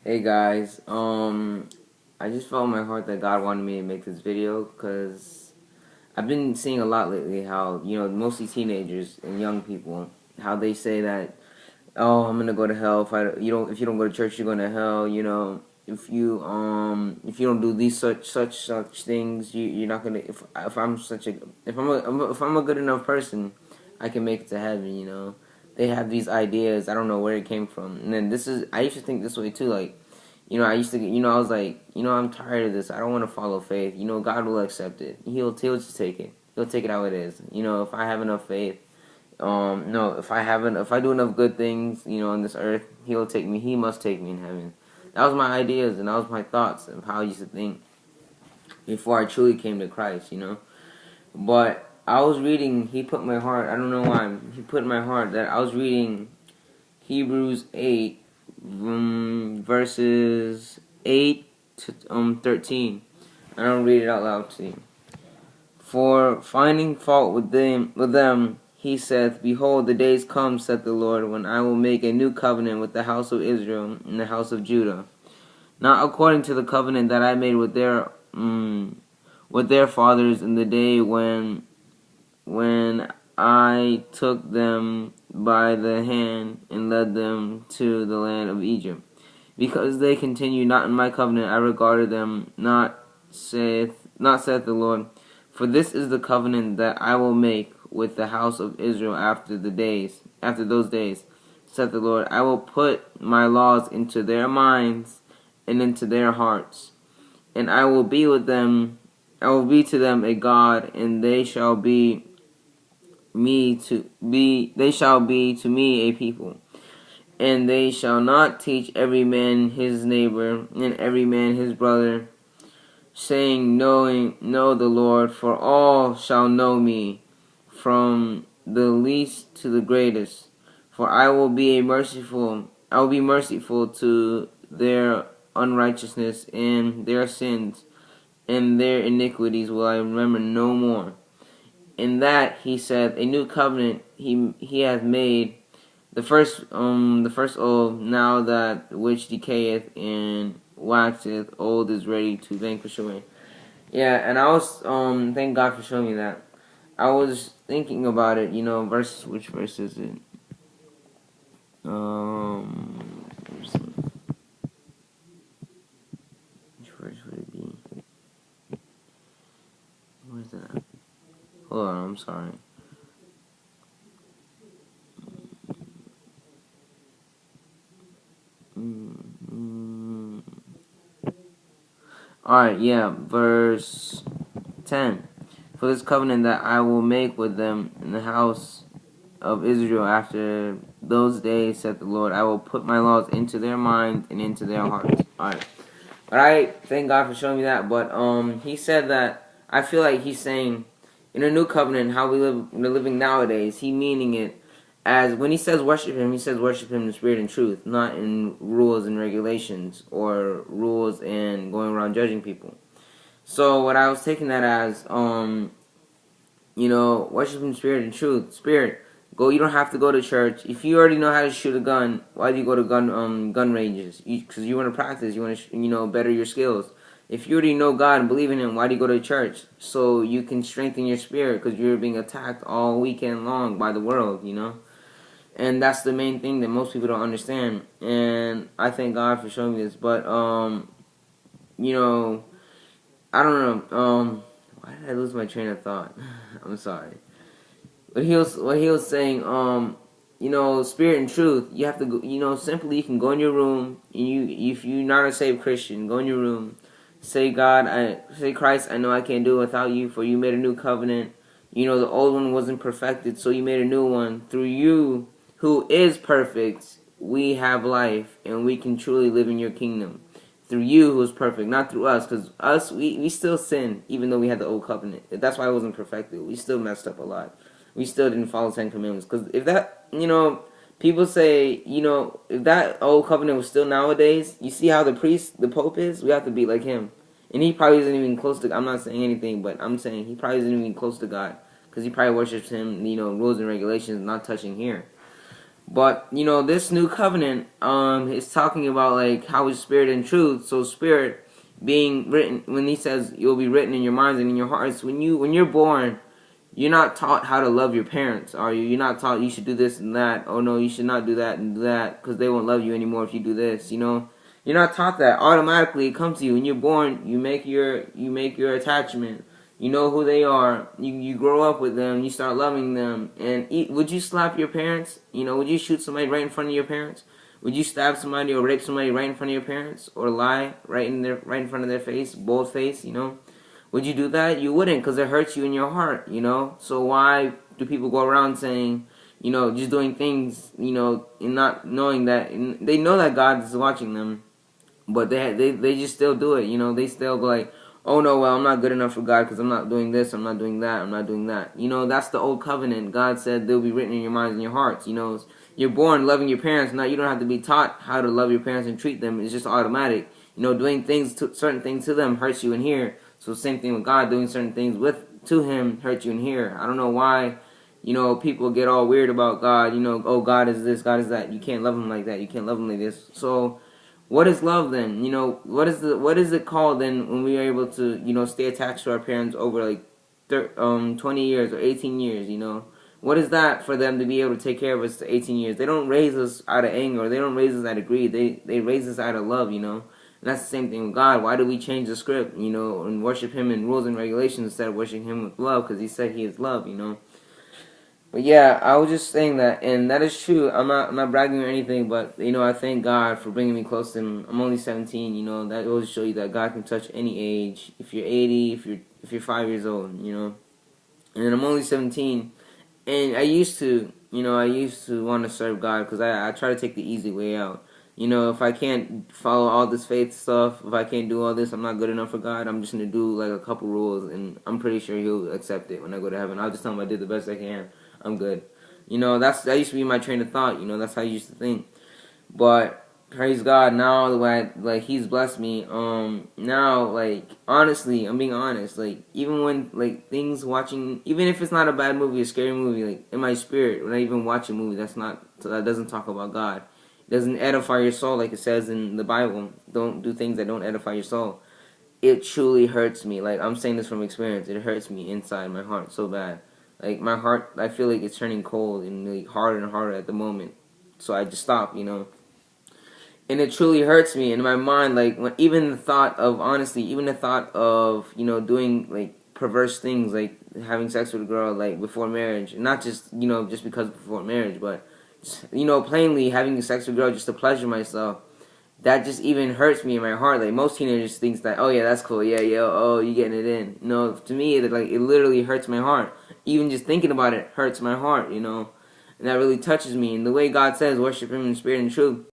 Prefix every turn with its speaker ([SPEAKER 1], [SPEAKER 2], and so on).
[SPEAKER 1] Hey guys, I just felt in my heart that God wanted me to make this video because I've been seeing a lot lately how, mostly teenagers and young people, how they say that, oh, I'm gonna go to hell if you don't go to church, you're going to hell, if you don't do these such things, you're not gonna, if I'm such a, if I'm a good enough person, I can make it to heaven. They have these ideas, I don't know where it came from. And then I used to think this way too, like, I used to, I was like, I'm tired of this. I don't want to follow faith. God will accept it. He'll just take it. He'll take it how it is. If I have enough faith, no, if I do enough good things, on this earth, He'll take me. He must take me in heaven. That was my ideas and that was my thoughts of how I used to think before I truly came to Christ. But I was reading. He put in my heart. I don't know why. He put in my heart that I was reading Hebrews 8. Verses 8 to 13. I don't read it out loud to you. For finding fault with them, he saith, Behold, the days come, saith the Lord, when I will make a new covenant with the house of Israel and the house of Judah, not according to the covenant that I made with their fathers in the day when I took them by the hand and led them to the land of Egypt. Because they continue not in my covenant, I regarded them not, saith the Lord. For this is the covenant that I will make with the house of Israel after those days, saith the Lord. I will put my laws into their minds and into their hearts, and I will be with them. I will be to them a God, and they shall be to me a people. And they shall not teach every man his neighbor and every man his brother, saying, Know the Lord, for all shall know me, from the least to the greatest. For I will be merciful to their unrighteousness, and their sins and their iniquities will I remember no more. In that he said, a new covenant he hath made, the first old, now that which decayeth and waxeth old is ready to vanquish away. Yeah, and I was thank God for showing me that. I was thinking about it, which verse is it? Which verse would it be? Where's that? Hold on, I'm sorry. Alright, yeah, verse 10. For this covenant that I will make with them in the house of Israel after those days, saith the Lord, I will put my laws into their minds and into their hearts. Alright. But I thank God for showing me that. But he said that, I feel like he's saying, in a new covenant, how we're living nowadays, he meaning it as when he says worship him, he says worship him in spirit and truth, not in rules and regulations or rules and going around judging people. So what I was taking that as, worship in spirit and truth. Spirit, go. You don't have to go to church. If you already know how to shoot a gun, why do you go to gun ranges? Because you want to practice. You want to better your skills. If you already know God and believe in Him, why do you go to church? So you can strengthen your spirit, because you're being attacked all weekend long by the world, And that's the main thing that most people don't understand. And I thank God for showing me this. But, I don't know. Why did I lose my train of thought? I'm sorry. What he was saying, spirit and truth. You have to go, simply you can go in your room, and if you're not a saved Christian, go in your room, say Christ, I know I can't do it without you, for you made a new covenant. The old one wasn't perfected, so you made a new one. Through you, who is perfect, we have life, and we can truly live in your kingdom. Through you, who is perfect, not through us, because us, we still sin, even though we had the old covenant. That's why it wasn't perfected. We still messed up a lot. We still didn't follow 10 Commandments. Because if that, people say, if that old covenant was still nowadays, you see how the Pope is? We have to be like him. And he probably isn't even close to, I'm not saying anything, but I'm saying he probably isn't even close to God. Because he probably worships him, rules and regulations, not touching here. But this new covenant is talking about like how is spirit and truth. So spirit being written, when he says you'll be written in your minds and in your hearts, when you're born, you're not taught how to love your parents, are you? You're not taught you should do this and that. Oh no, you should not do that and do that because they won't love you anymore if you do this. You're not taught that. Automatically, it comes to you when you're born. You make your attachment. You know who they are. You grow up with them. You start loving them. And would you slap your parents? Would you shoot somebody right in front of your parents? Would you stab somebody or rape somebody right in front of your parents, or lie right in front of their face, bold face? Would you do that? You wouldn't, because it hurts you in your heart. So why do people go around saying, just doing things, and not knowing that, and they know that God is watching them, but they just still do it. They still go like, oh no, well, I'm not good enough for God because I'm not doing this, I'm not doing that, I'm not doing that. That's the old covenant. God said they'll be written in your minds and your hearts. You're born loving your parents. Now you don't have to be taught how to love your parents and treat them. It's just automatic. Doing certain things to them hurts you in here. So same thing with God, doing certain things to Him hurts you in here. I don't know why, people get all weird about God. Oh, God is this, God is that. You can't love Him like that. You can't love Him like this. So what is love then? What is it called then when we are able to stay attached to our parents over like 20 years or 18 years? What is that for them to be able to take care of us to 18 years? They don't raise us out of anger. They don't raise us out of greed. They raise us out of love. And that's the same thing with God. Why do we change the script? And worship Him in rules and regulations instead of worshiping Him with love? Because He said He is love. But yeah, I was just saying that, and that is true. I'm not bragging or anything, but I thank God for bringing me close to Him. I'm only 17. That goes to show you that God can touch any age. If you're 80, if you're 5 years old, and I'm only 17, and I used to want to serve God because I try to take the easy way out. If I can't follow all this faith stuff, if I can't do all this, I'm not good enough for God. I'm just gonna do like a couple rules, and I'm pretty sure He'll accept it when I go to heaven. I'll just tell Him I did the best I can. I'm good. That used to be my train of thought. That's how I used to think. But praise God, now like He's blessed me. Now like honestly, I'm being honest. Like even when like things watching, even if it's not a bad movie, a scary movie, like in my spirit, when I even watch a movie that doesn't talk about God, it doesn't edify your soul like it says in the Bible. Don't do things that don't edify your soul. It truly hurts me. Like I'm saying this from experience. It hurts me inside my heart so bad. Like my heart, I feel like it's turning cold and like harder and harder at the moment. So I just stop, and it truly hurts me in my mind. Like even the thought of doing like perverse things, like having sex with a girl like before marriage, not just just because before marriage, but just, plainly having sex with a girl just to pleasure myself. That just even hurts me in my heart. Like most teenagers thinks that, oh yeah, that's cool, yeah, oh, you getting it in. To me, it literally hurts my heart. Even just thinking about it hurts my heart, and that really touches me. And the way God says, worship Him in spirit and truth.